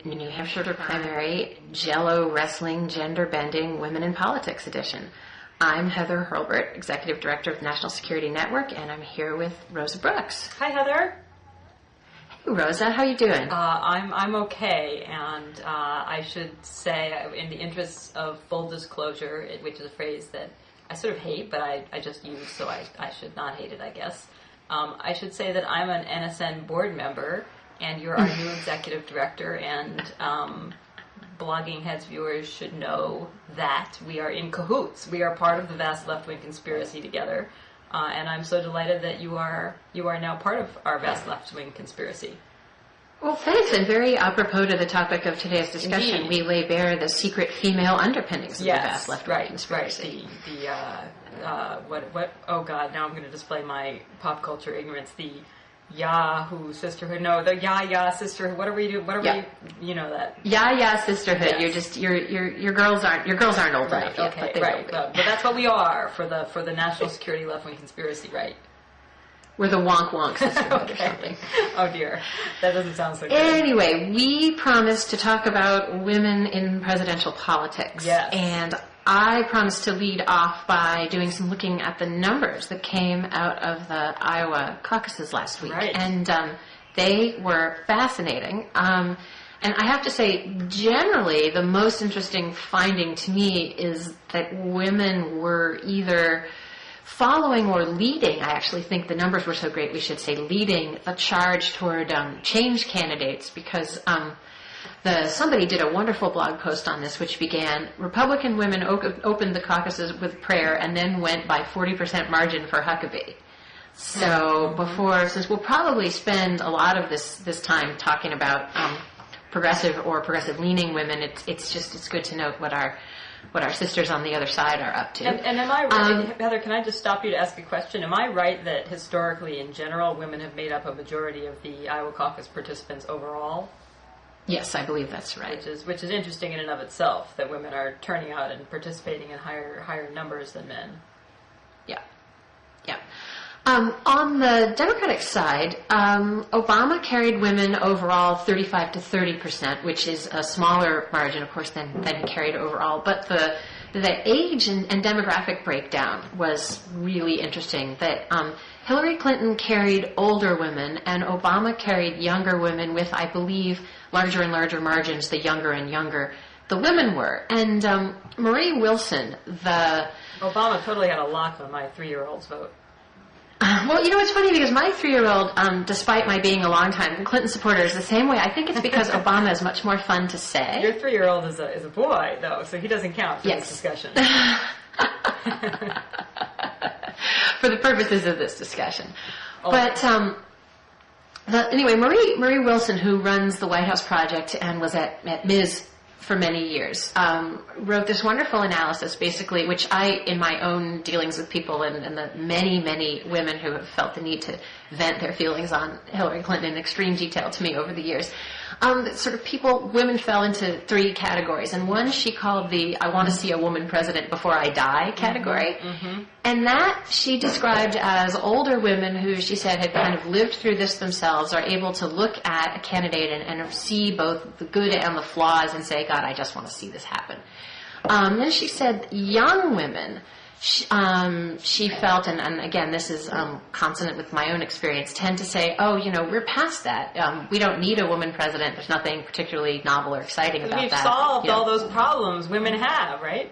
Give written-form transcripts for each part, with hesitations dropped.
New Hampshire primary, Jello Wrestling, Gender Bending, Women in Politics edition. I'm Heather Hurlburt, Executive Director of the National Security Network, and I'm here with Rosa Brooks. Hi, Heather. Hey, Rosa, how you doing? I'm okay, and I should say, in the interests of full disclosure, which is a phrase that I sort of hate, but I just use, so I should not hate it, I guess. I should say that I'm an NSN board member, and you're our new executive director, and Blogging Heads viewers should know that we are in cahoots. We are part of the vast left-wing conspiracy together, and I'm so delighted that you are now part of our vast left-wing conspiracy. Well, thanks, and very apropos to the topic of today's discussion, Indeed. we lay bare the secret female underpinnings of the vast left-wing conspiracy. What? Oh God! Now I'm going to display my pop culture ignorance. The Yahoo Sisterhood. No, the Ya Sisterhood. What are we doing? What are we? You know that. Ya Sisterhood. Yes. You're just your girls aren't old enough yet. Okay. But they Right. will be. But that's what we are for the national security left-wing conspiracy. Right. We're the Wonk-Wonk Sisterhood or something. Oh dear, that doesn't sound so good. Anyway, we promised to talk about women in presidential politics. Yes. And I promised to lead off by doing some looking at the numbers that came out of the Iowa caucuses last week. Right. And they were fascinating. And I have to say, generally, the most interesting finding to me is that women were either following or leading, I actually think the numbers were so great, we should say leading the charge toward change candidates, because somebody did a wonderful blog post on this, which began, Republican women opened the caucuses with prayer and then went by 40% margin for Huckabee. So since we'll probably spend a lot of this time talking about progressive or progressive-leaning women, it's good to note what our sisters on the other side are up to. And am I right, Heather, can I just stop you to ask a question? Am I right that historically, in general, women have made up a majority of the Iowa caucus participants overall? Yes, I believe that's right. Which is interesting in and of itself, that women are turning out and participating in higher numbers than men. Yeah. On the Democratic side, Obama carried women overall 35 to 30%, which is a smaller margin, of course, than he carried overall. But the age and demographic breakdown was really interesting. That Hillary Clinton carried older women, and Obama carried younger women with, I believe, larger and larger margins the younger and younger the women were. And Marie Wilson, Obama totally had a lock on my 3-year-old's vote. Well, it's funny because my 3-year-old, despite my being a longtime Clinton supporter, is the same way. I think it's because Obama is much more fun to say. Your 3-year-old is a boy, though, so he doesn't count for this discussion. For the purposes of this discussion. Oh. But anyway, Marie Wilson, who runs the White House Project and was at Ms. for many years, wrote this wonderful analysis, basically, which I, in my own dealings with people and the many, many women who have felt the need to vent their feelings on Hillary Clinton in extreme detail to me over the years, women fell into 3 categories. And one she called the I want to see a woman president before I die category. Mm-hmm. And that she described as older women who, she said, had kind of lived through this themselves, are able to look at a candidate and see both the good and the flaws and say, God, I just want to see this happen. Then she said young women, she felt, and again, this is consonant with my own experience, tend to say, we're past that. We don't need a woman president. There's nothing particularly novel or exciting about that. We've solved all those problems women have, right?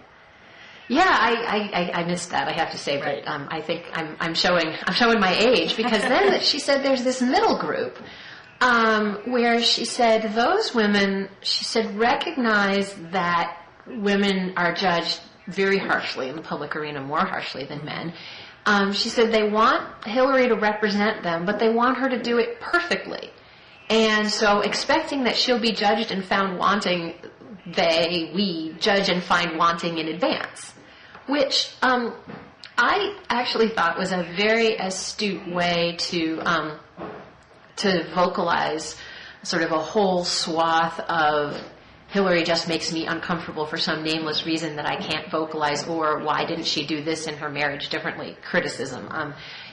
Yeah, I missed that, I have to say, but I think I'm showing my age, because then she said there's this middle group where she said those women, she said, recognize that women are judged very harshly in the public arena, more harshly than men. She said they want Hillary to represent them, but they want her to do it perfectly. And so expecting that she'll be judged and found wanting, we judge and find wanting in advance. Which I actually thought was a very astute way to vocalize sort of a whole swath of Hillary just makes me uncomfortable for some nameless reason that I can't vocalize, or why didn't she do this in her marriage differently criticism.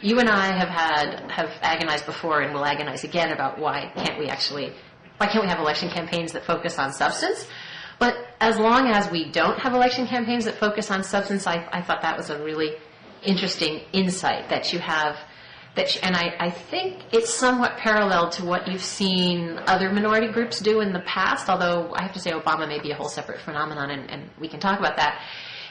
You and I have agonized before and will agonize again about why can't we actually why can't we have election campaigns that focus on substance? But as long as we don't have election campaigns that focus on substance, I thought that was a really interesting insight that you have. And I think it's somewhat parallel to what you've seen other minority groups do in the past, although I have to say Obama may be a whole separate phenomenon, and we can talk about that,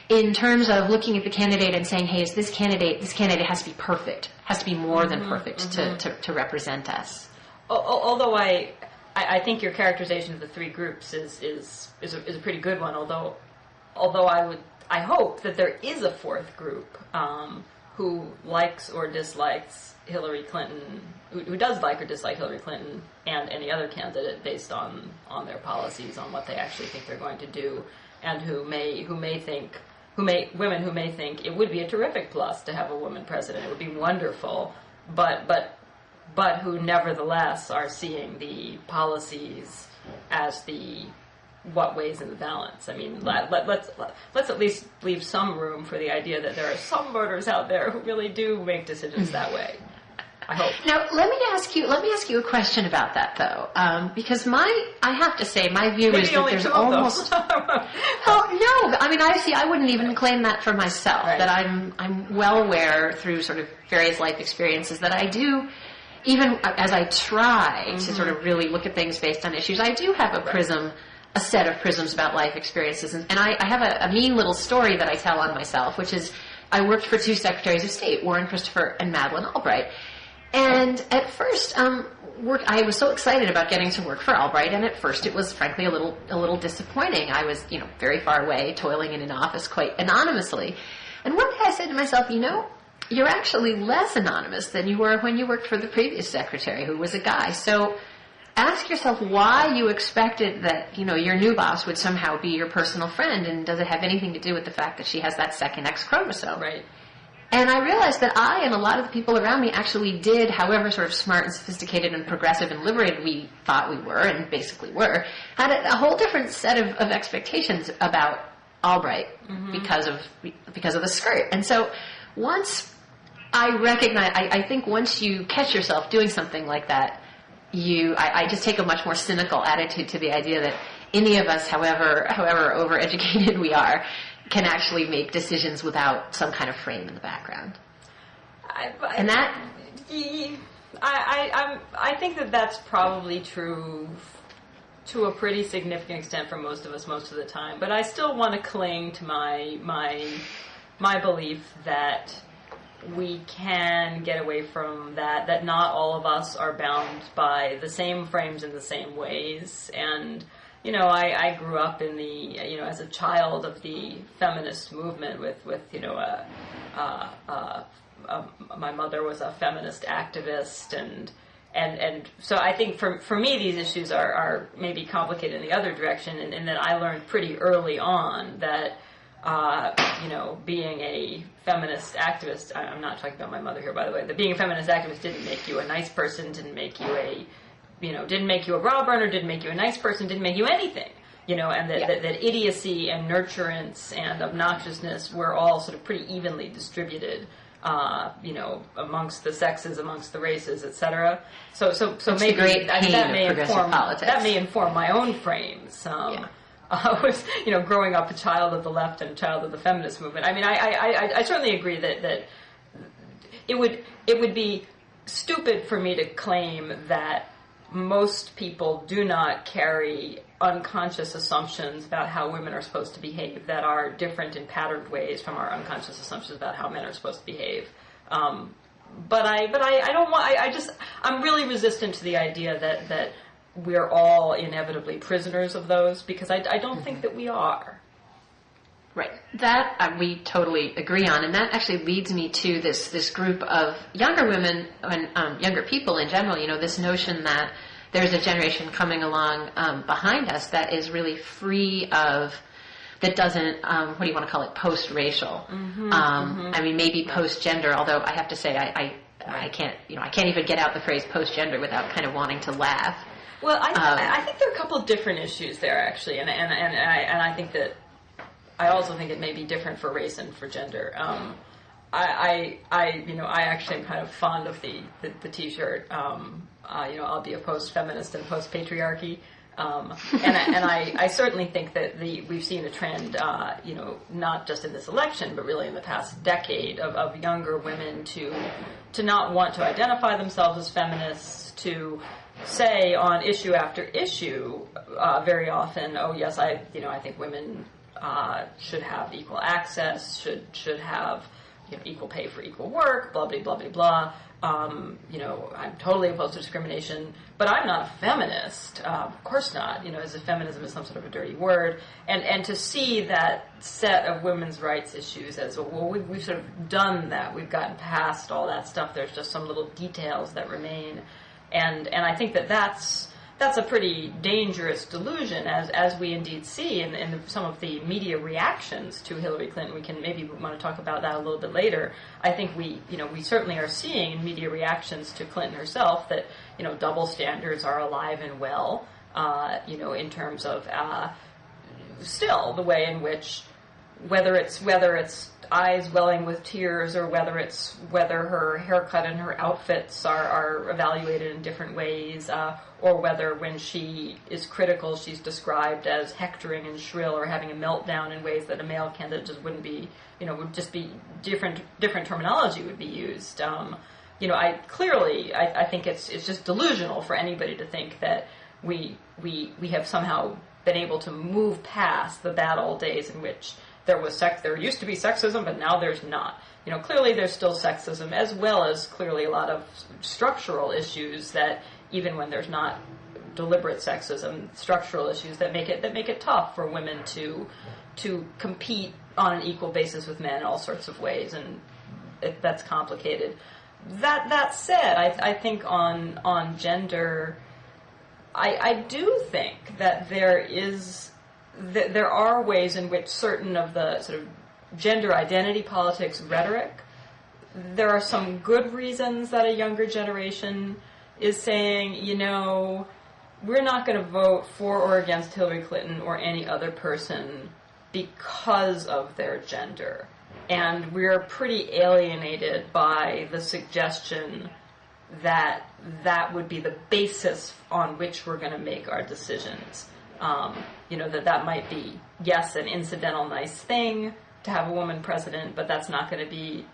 in terms of looking at the candidate and saying, hey, this candidate has to be perfect, has to be more than perfect to represent us. Although I think your characterization of the three groups is a pretty good one, although I hope that there is a fourth group who likes or dislikes Hillary Clinton, who does like or dislike Hillary Clinton and any other candidate based on their policies, on what they actually think they're going to do, and women who may think it would be a terrific plus to have a woman president, it would be wonderful, but who nevertheless are seeing the policies as what weighs in the balance. I mean, let's at least leave some room for the idea that there are some voters out there who really do make decisions that way. I hope. Now, let me ask you a question about that, though, because I have to say, my view is that there's almost. Well, no, I mean, I wouldn't even claim that for myself. Right. That I'm well aware through sort of various life experiences that I do. Even as I try to sort of really look at things based on issues, I do have a set of prisms about life experiences. And I have a mean little story that I tell on myself, which is I worked for two Secretaries of State, Warren Christopher and Madeleine Albright. And at first, I was so excited about getting to work for Albright, and at first it was frankly a little disappointing. I was, very far away, toiling in an office quite anonymously. And one day I said to myself, you're actually less anonymous than you were when you worked for the previous secretary, who was a guy. So ask yourself why you expected that, your new boss would somehow be your personal friend, and does it have anything to do with the fact that she has that second X chromosome? Right. And I realized that I and a lot of the people around me actually did, however sort of smart and sophisticated and progressive and liberated we thought we were, and basically were, had a whole different set of expectations about Albright because of the skirt. And so once I think once you catch yourself doing something like that, I just take a much more cynical attitude to the idea that any of us, however overeducated we are, can actually make decisions without some kind of frame in the background. I think that that's probably true to a pretty significant extent for most of us most of the time. But I still want to cling to my belief that we can get away from that not all of us are bound by the same frames in the same ways. And I grew up in as a child of the feminist movement with my mother was a feminist activist, and so I think for me these issues are maybe complicated in the other direction, and that I learned pretty early on that being a feminist activist, I'm not talking about my mother here, by the way, that being a feminist activist didn't make you a nice person, didn't make you a bra burner, didn't make you a nice person, didn't make you anything, and that idiocy and nurturance and obnoxiousness were all sort of pretty evenly distributed, amongst the sexes, amongst the races, etc. So maybe that may inform my own frames. I was, growing up a child of the left and a child of the feminist movement. I mean, I certainly agree that it would be stupid for me to claim that most people do not carry unconscious assumptions about how women are supposed to behave that are different in patterned ways from our unconscious assumptions about how men are supposed to behave. But I don't want. I'm really resistant to the idea that we're all inevitably prisoners of those, because I don't think that we are. Right. That we totally agree on, and that actually leads me to this group of younger women and younger people in general. This notion that there's a generation coming along behind us that is really free of, that doesn't, what do you want to call it, post-racial. I mean, maybe post-gender, although I have to say I can't even get out the phrase post-gender without kind of wanting to laugh. Well, I think there are a couple of different issues there, actually, and I think that I also think it may be different for race and for gender. I actually am kind of fond of the T-shirt. I'll be a post-feminist and post-patriarchy. And I certainly think that we've seen a trend, not just in this election, but really in the past decade of younger women to not want to identify themselves as feminists, to say on issue after issue very often, oh yes, I think women should have equal access, should have equal pay for equal work, blah blah blah blah blah. I'm totally opposed to discrimination, but I'm not a feminist. Of course not. As if feminism is some sort of a dirty word. And to see that set of women's rights issues as, well, we've sort of done that. We've gotten past all that stuff. There's just some little details that remain. And I think that's a pretty dangerous delusion, as we indeed see in some of the media reactions to Hillary Clinton. We can maybe want to talk about that a little bit later. I think we certainly are seeing in media reactions to Clinton herself that double standards are alive and well. In terms of still the way in which whether it's eyes welling with tears, or whether her haircut and her outfits are evaluated in different ways, or whether when she is critical she's described as hectoring and shrill or having a meltdown in ways that a male candidate just wouldn't be, would just be different terminology would be used. I think it's just delusional for anybody to think that we have somehow been able to move past the bad old days in which there used to be sexism, but now there's not. Clearly there's still sexism, as well as clearly a lot of structural issues that, even when there's not deliberate sexism, structural issues that make it tough for women to compete on an equal basis with men in all sorts of ways, and that's complicated. That said, I think on gender, I do think that there are ways in which certain of the sort of gender identity politics rhetoric, there are some good reasons that a younger generation is saying, we're not going to vote for or against Hillary Clinton or any other person because of their gender. And we're pretty alienated by the suggestion that would be the basis on which we're going to make our decisions. That might be, yes, an incidental nice thing to have a woman president, but that's not going to be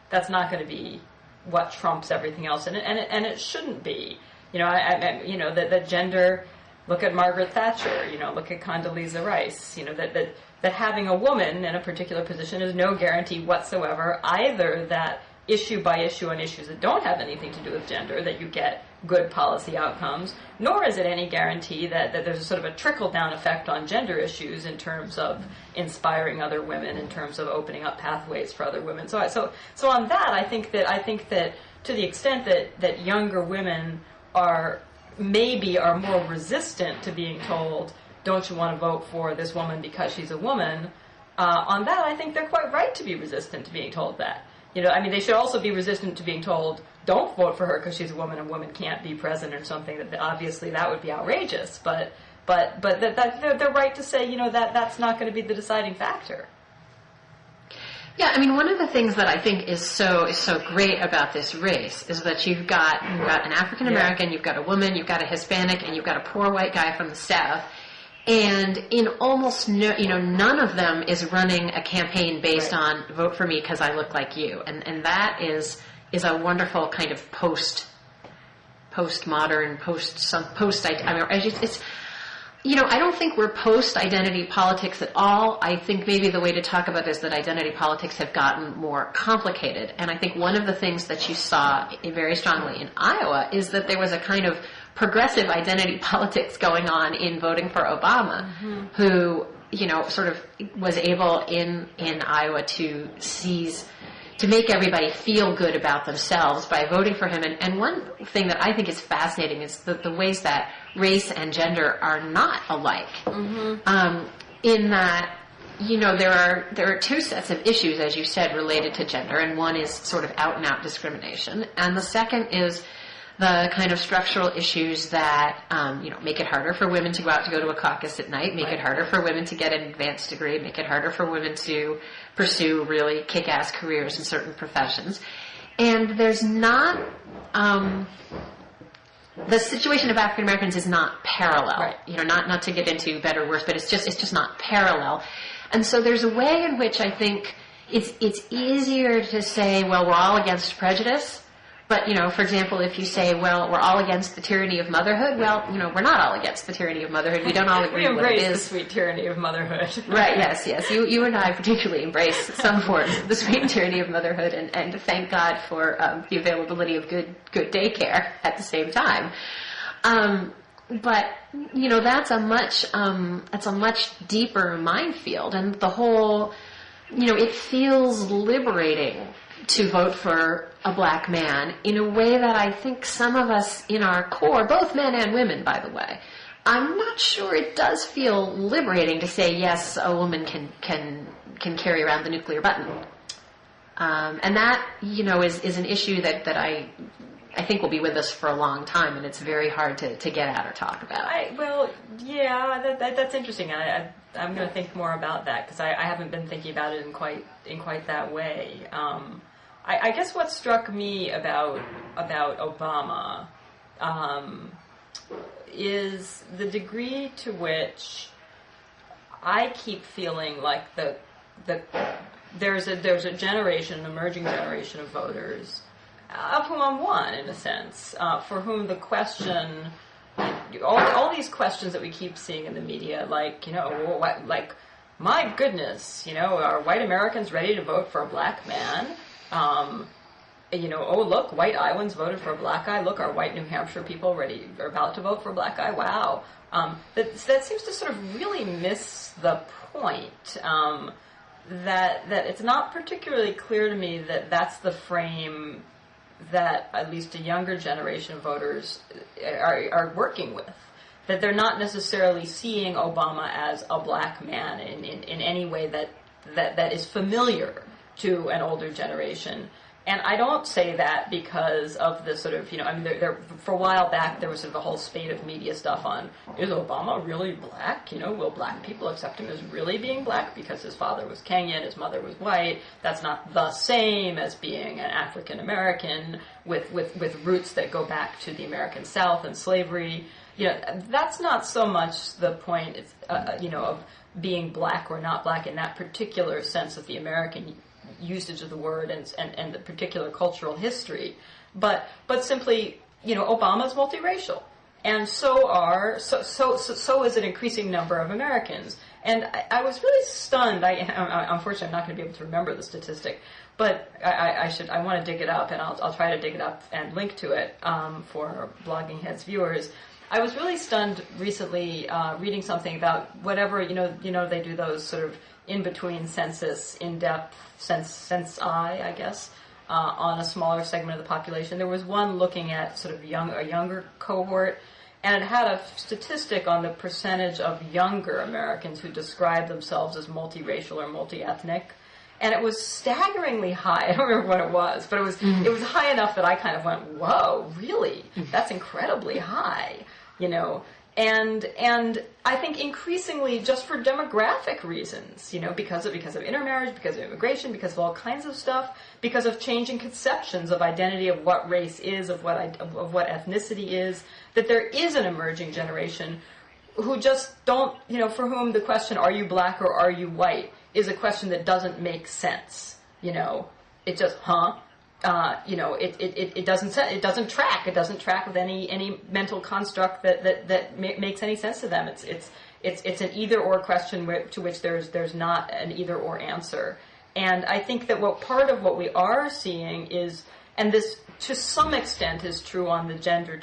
what trumps everything else, and it shouldn't be. That gender. Look at Margaret Thatcher. Look at Condoleezza Rice. That having a woman in a particular position is no guarantee whatsoever either that issue by issue on issues that don't have anything to do with gender that you get good policy outcomes, nor is it any guarantee that there's a sort of a trickle-down effect on gender issues in terms of inspiring other women, in terms of opening up pathways for other women. So on that, I think that to the extent that younger women are more resistant to being told, don't you want to vote for this woman because she's a woman, on that I think they're quite right to be resistant to being told that. They should also be resistant to being told, don't vote for her because she's a woman and a woman can't be president or something. That obviously that would be outrageous. But they're right to say, that's not going to be the deciding factor. Yeah, one of the things that I think is so great about this race is that you've got an African American, you've got a woman, you've got a Hispanic, and you've got a poor white guy from the South. And in almost none of them is running a campaign based on vote for me because I look like you, and that is a wonderful kind of postmodern I don't think we're post-identity politics at all. I think maybe the way to talk about this is that identity politics have gotten more complicated. And I think one of the things that you saw very strongly in Iowa is that there was a kind of progressive identity politics going on in voting for Obama, who, sort of was able in Iowa to make everybody feel good about themselves by voting for him. And one thing that I think is fascinating is the ways that race and gender are not alike. In that, there are two sets of issues, as you said, related to gender, and one is sort of out-and-out discrimination, and the second is the kind of structural issues that, make it harder for women to go to a caucus at night, make it harder for women to get an advanced degree, make it harder for women to pursue really kick-ass careers in certain professions. And there's not, the situation of African Americans is not parallel. Right. Not to get into better or worse, but it's just not parallel. And so there's a way in which I think it's easier to say, well, we're all against prejudice. But, for example, if you say, well, we're all against the tyranny of motherhood, well, we're not all against the tyranny of motherhood. We don't all agree with what it is. We embrace the sweet tyranny of motherhood. Right, yes. You and I particularly embrace some forms of the sweet tyranny of motherhood, and thank God for the availability of good daycare at the same time. But, that's a much deeper minefield, and the whole, it feels liberating to vote for a black man in a way that I think some of us in our core, both men and women, by the way, I'm not sure it does feel liberating to say, yes, a woman can carry around the nuclear button. And that, is an issue that I think will be with us for a long time, and it's very hard to get at or talk about. That's interesting. I'm going to think more about that, because I haven't been thinking about it in quite that way. I guess what struck me about Obama is the degree to which I keep feeling like there's a generation, an emerging generation of voters, of whom I'm one in a sense, for whom the question, all these questions that we keep seeing in the media, like my goodness, are white Americans ready to vote for a black man? Look, white Iowans voted for a black guy. Look, our white New Hampshire people are about to vote for a black guy. Wow. That seems to sort of really miss the point. That it's not particularly clear to me that that's the frame that at least a younger generation of voters are working with. That they're not necessarily seeing Obama as a black man in any way that is familiar to an older generation. And I don't say that because of the sort of, there for a while back there was sort of a whole spate of media stuff on, is Obama really black? Will black people accept him as really being black because his father was Kenyan, his mother was white? That's not the same as being an African American with roots that go back to the American South and slavery. That's not so much the point, of being black or not black in that particular sense of the American usage of the word and the particular cultural history, but simply, Obama's multiracial, and so is an increasing number of Americans. And I was really stunned. Unfortunately, I'm not going to be able to remember the statistic, but I want to dig it up, and I'll try to dig it up and link to it for Blogging Heads viewers. I was really stunned recently reading something about whatever, they do those sort of in-between census, in-depth I guess, on a smaller segment of the population. There was one looking at sort of a younger cohort, and it had a statistic on the percentage of younger Americans who describe themselves as multiracial or multi-ethnic. And it was staggeringly high. I don't remember what it was, but it was high enough that I kind of went, whoa, really? That's incredibly high, And I think increasingly just for demographic reasons, because of intermarriage, because of immigration, because of all kinds of stuff, because of changing conceptions of identity, of what race is, of what ethnicity is, that there is an emerging generation who just don't, for whom the question, are you black or are you white, is a question that doesn't make sense. It just, it doesn't track. It doesn't track with any mental construct that makes any sense to them. It's an either or question to which there's not an either or answer. And I think that part of what we are seeing is, and this to some extent is true on the gender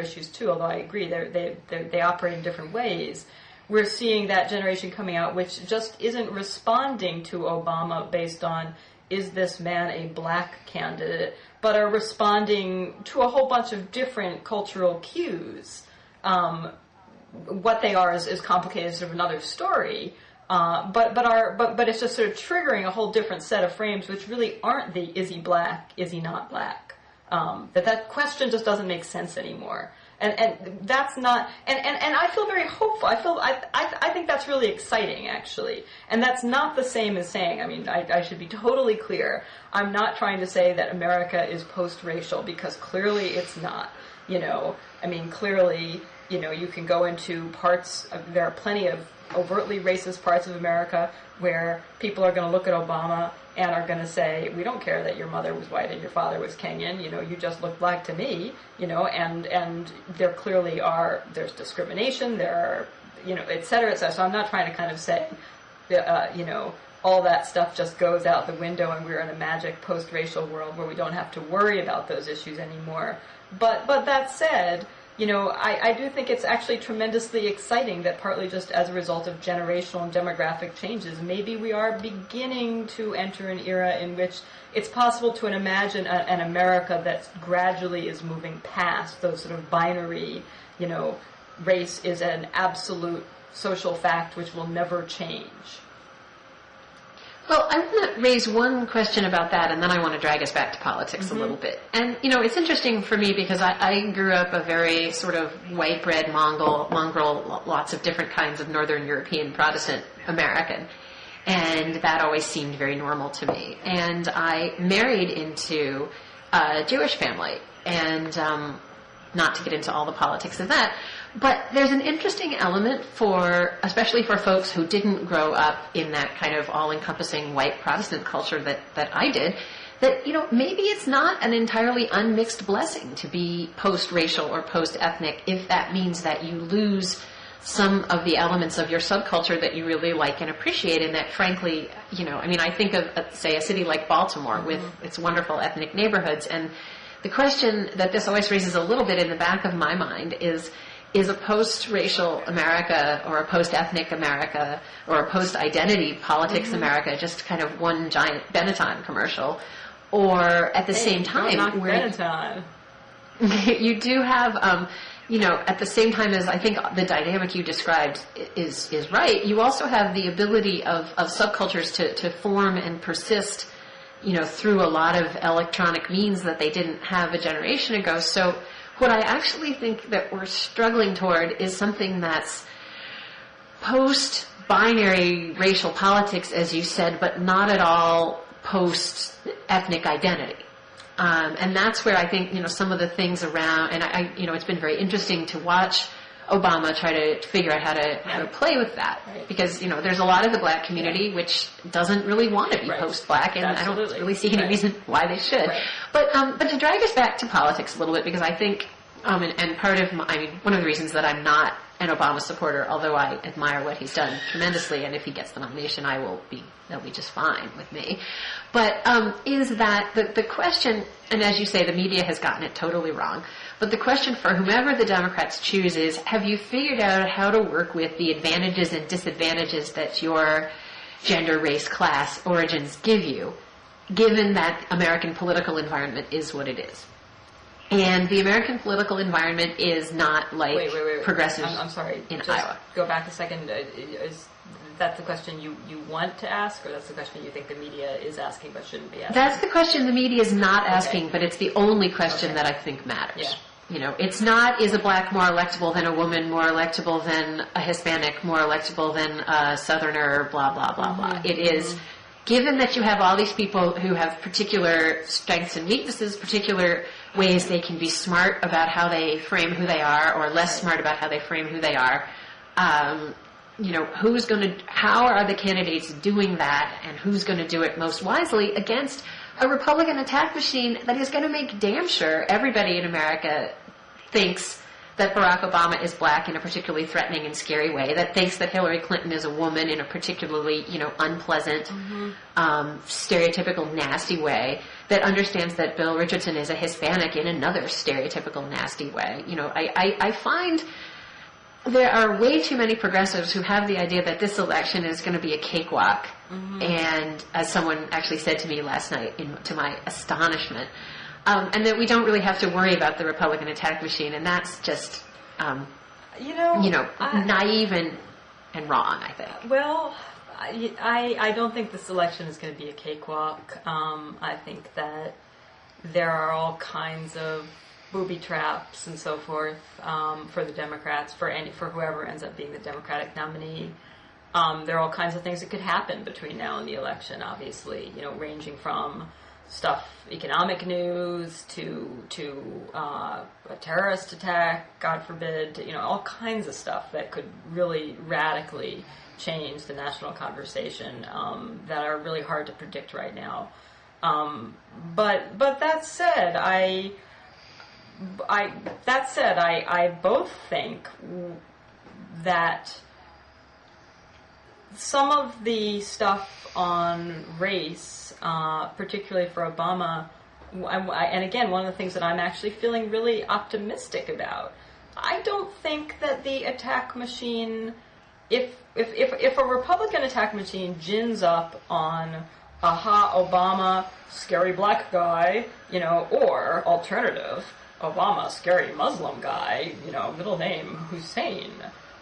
issues too. Although I agree they operate in different ways. We're seeing that generation coming out which just isn't responding to Obama based on, is this man a black candidate, but are responding to a whole bunch of different cultural cues. What they are is complicated, sort of another story, but it's just sort of triggering a whole different set of frames, which really aren't the is he black, is he not black, That question just doesn't make sense anymore. And that's not, and I feel very hopeful. I think that's really exciting, actually. And that's not the same as saying, I mean, I should be totally clear. I'm not trying to say that America is post-racial, because clearly it's not. I mean, clearly, you can go into there are plenty of overtly racist parts of America where people are going to look at Obama and are going to say, we don't care that your mother was white and your father was Kenyan, you just look black to me, and there clearly there's discrimination, there are, et cetera, et cetera. So I'm not trying to kind of say, all that stuff just goes out the window and we're in a magic post-racial world where we don't have to worry about those issues anymore. But that said, I do think it's actually tremendously exciting that partly just as a result of generational and demographic changes, maybe we are beginning to enter an era in which it's possible to imagine an America that gradually is moving past those sort of binary, race is an absolute social fact which will never change. Well, I want to raise one question about that, and then I want to drag us back to politics a little bit. And, it's interesting for me because I grew up a very sort of white bread mongrel, lots of different kinds of Northern European Protestant American. And that always seemed very normal to me. And I married into a Jewish family, and not to get into all the politics of that, but there's an interesting element especially for folks who didn't grow up in that kind of all-encompassing white Protestant culture that I did, that, maybe it's not an entirely unmixed blessing to be post-racial or post-ethnic if that means that you lose some of the elements of your subculture that you really like and appreciate, and that frankly, I think of, say, a city like Baltimore with its wonderful ethnic neighborhoods, and the question that this always raises a little bit in the back of my mind is a post-racial America or a post-ethnic America or a post-identity politics America just kind of one giant Benetton commercial? Or at the same time, where you do have, at the same time as I think the dynamic you described is right, you also have the ability of subcultures to form and persist, through a lot of electronic means that they didn't have a generation ago. So what I actually think that we're struggling toward is something that's post-binary racial politics, as you said, but not at all post-ethnic identity. And that's where I think, some of the things around, and it's been very interesting to watch Obama try to figure out how to play with that. Right. Because, there's a lot of the black community which doesn't really want to be post-black, and Absolutely. I don't really see any reason why they should. Right. But to drag us back to politics a little bit, because I think, and part of one of the reasons that I'm not an Obama supporter, although I admire what he's done tremendously, and if he gets the nomination, that'll be just fine with me. But is that the question, and as you say, the media has gotten it totally wrong, but the question for whomever the Democrats choose is, have you figured out how to work with the advantages and disadvantages that your gender, race, class, origins give you, given that American political environment is what it is? And the American political environment is not like wait. progressives I'm sorry. in Just Iowa. Go back a second. Is that the question you want to ask, or that's the question you think the media is asking but shouldn't be asking? That's the question the media is not asking, but it's the only question that I think matters. Yeah. It's not, is a black more electable than a woman, more electable than a Hispanic, more electable than a Southerner, blah, blah, blah, blah. It is, given that you have all these people who have particular strengths and weaknesses, particular ways they can be smart about how they frame who they are, or less smart about how they frame who they are, how are the candidates doing that, and who's going to do it most wisely against a Republican attack machine that is going to make damn sure everybody in America thinks that Barack Obama is black in a particularly threatening and scary way, that thinks that Hillary Clinton is a woman in a particularly, unpleasant, stereotypical, nasty way, that understands that Bill Richardson is a Hispanic in another stereotypical, nasty way. I find there are way too many progressives who have the idea that this election is going to be a cakewalk. And as someone actually said to me last night, to my astonishment, and that we don't really have to worry about the Republican attack machine, and that's just, naive and wrong, I think. Well, I don't think this election is going to be a cakewalk. I think that there are all kinds of booby traps and so forth for the Democrats, for whoever ends up being the Democratic nominee. There are all kinds of things that could happen between now and the election, obviously, ranging from economic news to a terrorist attack, God forbid, all kinds of stuff that could really radically change the national conversation that are really hard to predict right now. But that said, I both think that some of the stuff on race, particularly for Obama, and again, one of the things that I'm actually feeling really optimistic about, I don't think that the attack machine, if a Republican attack machine gins up on, aha, Obama, scary black guy, or alternative, Obama, scary Muslim guy, middle name Hussein,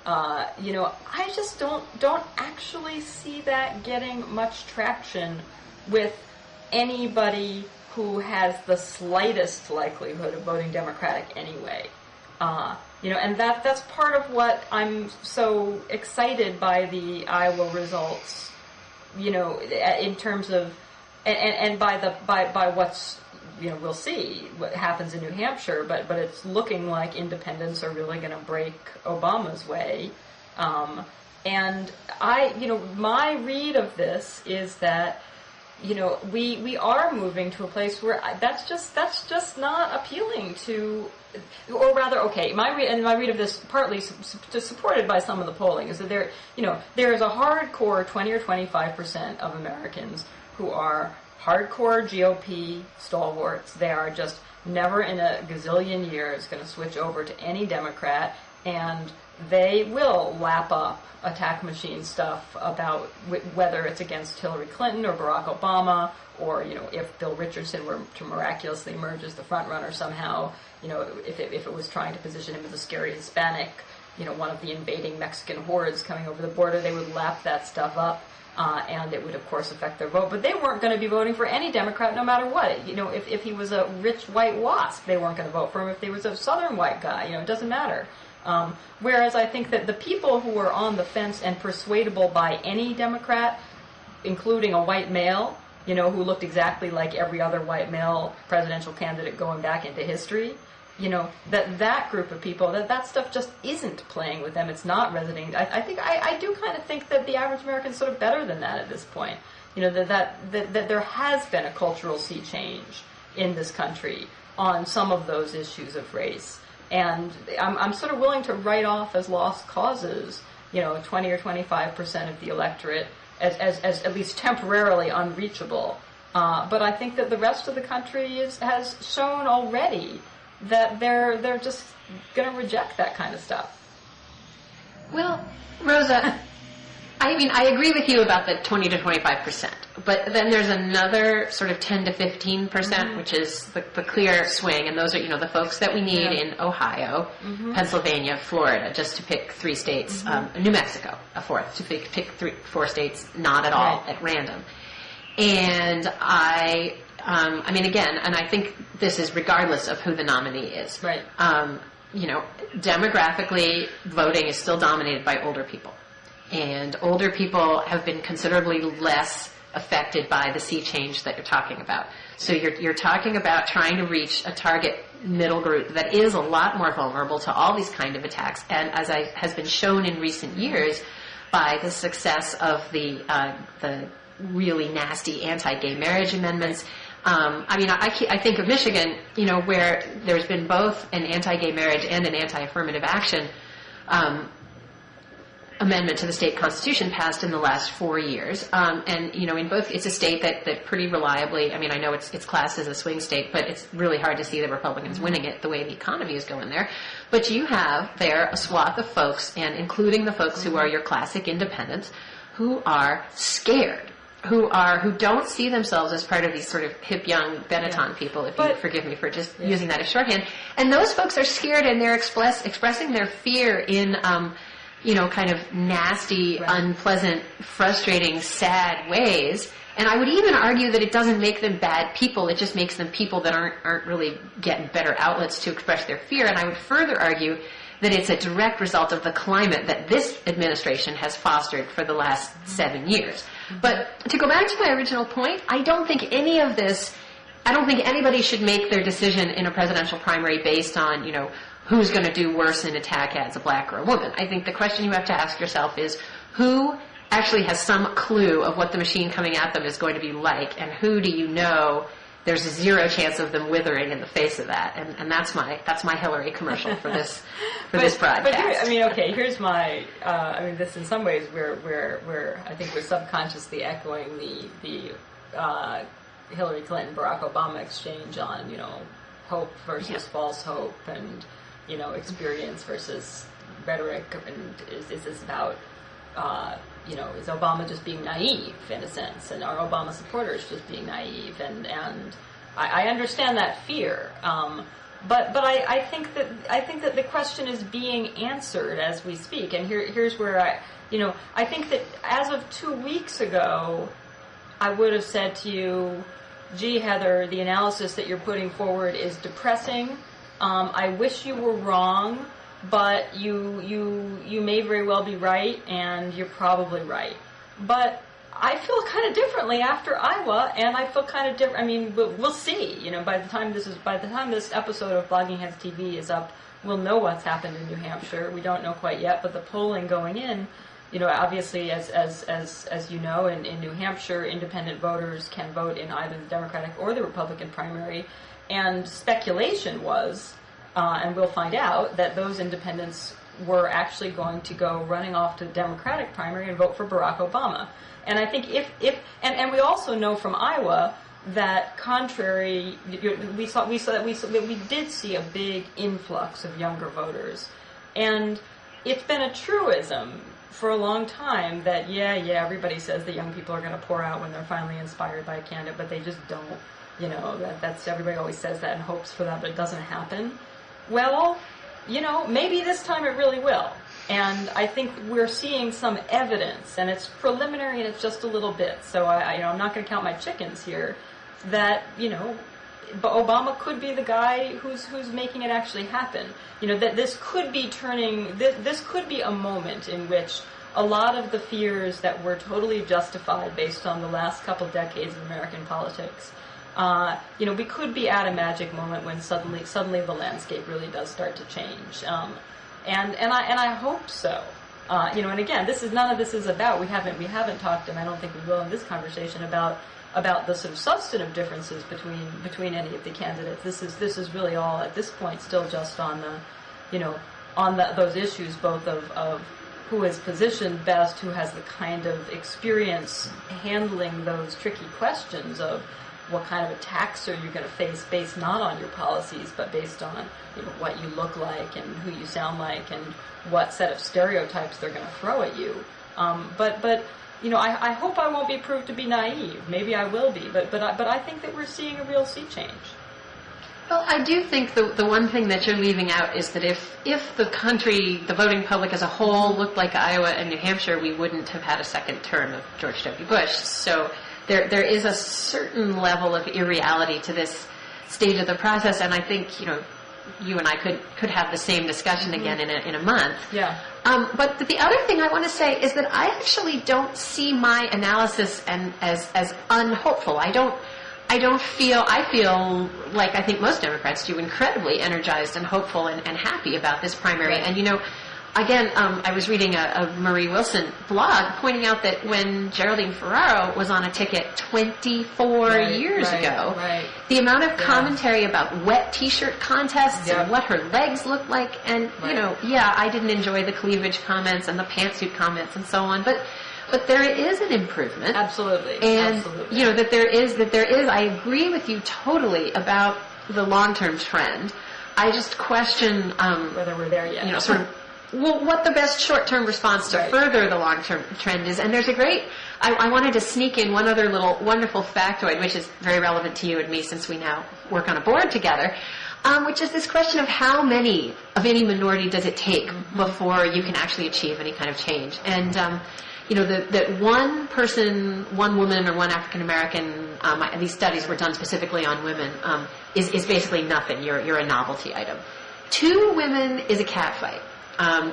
I just don't actually see that getting much traction with anybody who has the slightest likelihood of voting Democratic anyway. And that's part of what I'm so excited by the Iowa results, in terms of, and by what's, we'll see what happens in New Hampshire, but it's looking like independents are really going to break Obama's way. And my read of this is that, we are moving to a place where that's just not appealing to, or rather, okay, my read of this, partly supported by some of the polling, is that there is a hardcore 20 or 25% of Americans who are hardcore GOP stalwarts. They are just never in a gazillion years going to switch over to any Democrat, and they will lap up attack machine stuff about whether it's against Hillary Clinton or Barack Obama, or if Bill Richardson were to miraculously emerge as the front runner somehow, if it was trying to position him as a scary Hispanic, one of the invading Mexican hordes coming over the border, they would lap that stuff up. And it would, of course, affect their vote. But they weren't going to be voting for any Democrat no matter what. If he was a rich white wasp, they weren't going to vote for him. If he was a southern white guy, it doesn't matter. Whereas I think that the people who were on the fence and persuadable by any Democrat, including a white male, who looked exactly like every other white male presidential candidate going back into history, that group of people, that stuff just isn't playing with them. It's not resonating. I do kind of think that the average American's sort of better than that at this point. That there has been a cultural sea change in this country on some of those issues of race. And I'm sort of willing to write off as lost causes, 20 or 25% of the electorate as at least temporarily unreachable. But I think that the rest of the country has shown already that they're just going to reject that kind of stuff. Well, Rosa, I agree with you about the 20 to 25%, but then there's another sort of 10 to 15%, which is the clear swing, and those are, the folks that we need in Ohio, Pennsylvania, Florida, just to pick 3 states, New Mexico, a fourth, to pick 4 states, not at all, at random. And again, and I think this is regardless of who the nominee is. Right. Demographically, voting is still dominated by older people. And older people have been considerably less affected by the sea change that you're talking about. So you're talking about trying to reach a target middle group that is a lot more vulnerable to all these kind of attacks. And as has been shown in recent years by the success of the really nasty anti-gay marriage amendments. I think of Michigan, where there's been both an anti-gay marriage and an anti-affirmative action amendment to the state constitution passed in the last 4 years. In both, it's a state that pretty reliably, I know it's classed as a swing state, but it's really hard to see the Republicans winning it the way the economy is going there. But you have there a swath of folks, and including the folks who are your classic independents, who are scared, who don't see themselves as part of these sort of hip young Benetton people, if you forgive me for just using that as shorthand. And those folks are scared, and they're expressing their fear in kind of nasty, unpleasant, frustrating, sad ways. And I would even argue that it doesn't make them bad people. It just makes them people that aren't really getting better outlets to express their fear. And I would further argue that it's a direct result of the climate that this administration has fostered for the last 7 years. But to go back to my original point, I don't think anybody should make their decision in a presidential primary based on, who's going to do worse in attack ads, a black or a woman. I think the question you have to ask yourself is, who actually has some clue of what the machine coming at them is going to be like, and who do you know there's a zero chance of them withering in the face of that? And that's my Hillary commercial for this this broadcast. But here's my this in some ways we're I think we're subconsciously echoing the Hillary Clinton Barack Obama exchange on hope versus false hope, and experience versus rhetoric, and is this about is Obama just being naive in a sense, and are Obama supporters just being naive? And I understand that fear, but I think that the question is being answered as we speak. And here's where I think that as of 2 weeks ago, I would have said to you, gee, Heather, the analysis that you're putting forward is depressing. I wish you were wrong, but you may very well be right, and you're probably right. But I feel kind of differently after Iowa, and I feel kind of different. I mean, we'll see. By the time this episode of Blogging Heads TV is up, we'll know what's happened in New Hampshire. We don't know quite yet, but the polling going in, obviously, as you know, in New Hampshire, independent voters can vote in either the Democratic or the Republican primary, and speculation was, and we'll find out, that those independents were actually going to go running off to the Democratic primary and vote for Barack Obama. And I think and we also know from Iowa that contrary, we did see a big influx of younger voters, and it's been a truism for a long time that everybody says that young people are going to pour out when they're finally inspired by a candidate, but they just don't. That's everybody always says that and hopes for that, but it doesn't happen. Well, maybe this time it really will. And I think we're seeing some evidence, and it's preliminary and it's just a little bit. So I'm not going to count my chickens here. That but Obama could be the guy who's making it actually happen. That this could be this could be a moment in which a lot of the fears that were totally justified based on the last couple decades of American politics. We could be at a magic moment when suddenly the landscape really does start to change, and I hope so. And again, none of this is about. We haven't talked, and I don't think we will in this conversation about the sort of substantive differences between any of the candidates. This is really all at this point still just on those issues, both of who is positioned best, who has the kind of experience handling those tricky questions of what kind of attacks are you going to face based not on your policies, but based on what you look like and who you sound like and what set of stereotypes they're going to throw at you. But I hope I won't be proved to be naive. Maybe I will be, but I think that we're seeing a real sea change. Well, I do think the one thing that you're leaving out is that if the country, the voting public as a whole, looked like Iowa and New Hampshire, we wouldn't have had a second term of George W. Bush. So there is a certain level of irreality to this stage of the process, and I think you and I could have the same discussion again in a month. Yeah. But the other thing I want to say is that I actually don't see my analysis as unhopeful. I feel like I think most Democrats do, incredibly energized and hopeful and happy about this primary. Right. And again, I was reading a Marie Wilson blog pointing out that when Geraldine Ferraro was on a ticket 24 years ago, the amount of commentary about wet T-shirt contests and what her legs looked like, and I didn't enjoy the cleavage comments and the pantsuit comments and so on, but there is an improvement. Absolutely. And absolutely. That there is. I agree with you totally about the long-term trend. I just question whether we're there yet. Sort of. Well, what the best short-term response to further the long-term trend is. And there's a great, I wanted to sneak in one other little wonderful factoid, which is very relevant to you and me since we now work on a board together. Which is this question of how many of any minority does it take before you can actually achieve any kind of change. And, that one person, one woman, or one African American, these studies were done specifically on women, is basically nothing. You're a novelty item. 2 women is a catfight.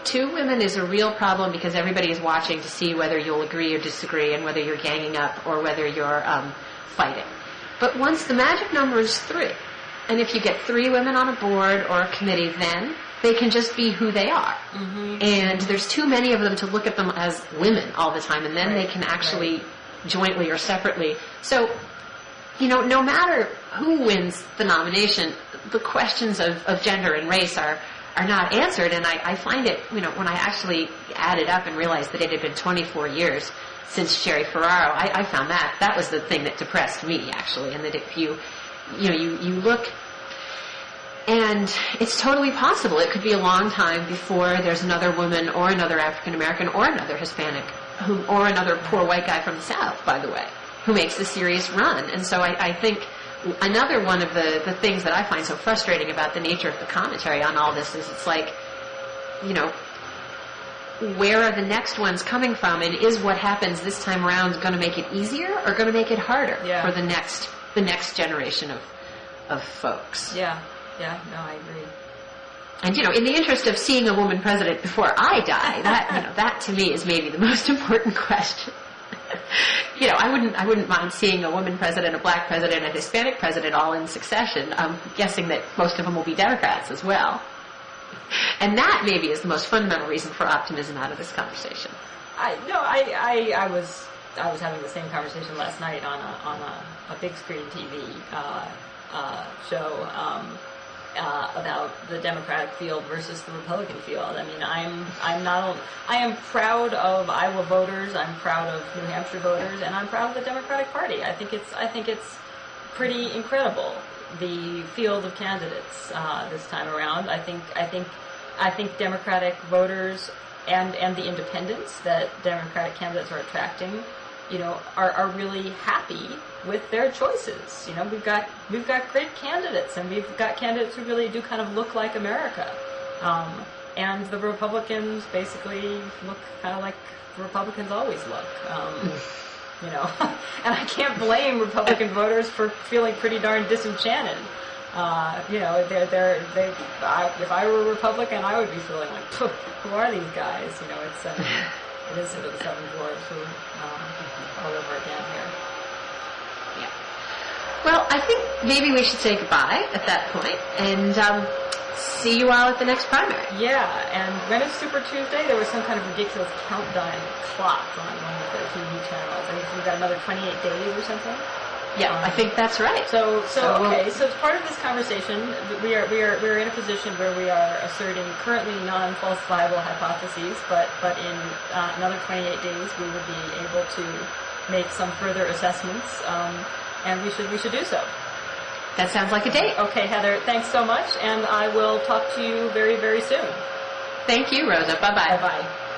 2 women is a real problem because everybody is watching to see whether you'll agree or disagree and whether you're ganging up or whether you're fighting. But once the magic number is 3, and if you get 3 women on a board or a committee, then they can just be who they are. And there's too many of them to look at them as women all the time, and then they can actually jointly or separately. So, no matter who wins the nomination, the questions of gender and race are not answered. And I find it, when I actually added up and realized that it had been 24 years since Sherry Ferraro, I found that was the thing that depressed me, actually. And that if you look, and it's totally possible. It could be a long time before there's another woman or another African American or another Hispanic or another poor white guy from the South, by the way, who makes a serious run. And so I think another one of the things that I find so frustrating about the nature of the commentary on all this is it's like, where are the next ones coming from, and is what happens this time around going to make it easier or going to make it harder for the next generation of folks? Yeah, no, I agree. And in the interest of seeing a woman president before I die, that to me is maybe the most important question. I wouldn't mind seeing a woman president, a black president, a Hispanic president all in succession. I'm guessing that most of them will be Democrats as well. And that maybe is the most fundamental reason for optimism out of this conversation. I was having the same conversation last night on a big screen TV show about the Democratic field versus the Republican field. I mean, I am proud of Iowa voters. I'm proud of New Hampshire voters, and I'm proud of the Democratic Party. I think it's pretty incredible, the field of candidates this time around. I think Democratic voters and the independents that Democratic candidates are attracting, are really happy with their choices. We've got great candidates, and we've got candidates who really do kind of look like America. And the Republicans basically look kind of like Republicans always look. And I can't blame Republican voters for feeling pretty darn disenchanted. If I were a Republican, I would be feeling like, who are these guys? It is sort of the seven dwarves who all over again here. Yeah. Well, I think maybe we should say goodbye at that point and see you all at the next primary. Yeah, and when it's Super Tuesday, there was some kind of ridiculous countdown clock on one of the TV channels. I think we've got another 28 days or something. Yeah, I think that's right. So as part of this conversation, we are in a position where we are asserting currently non-falsifiable hypotheses, but in another 28 days we would be able to make some further assessments, and we should do so. That sounds like a date. Okay, Heather, thanks so much, and I will talk to you very, very soon. Thank you, Rosa. Bye-bye. Bye-bye.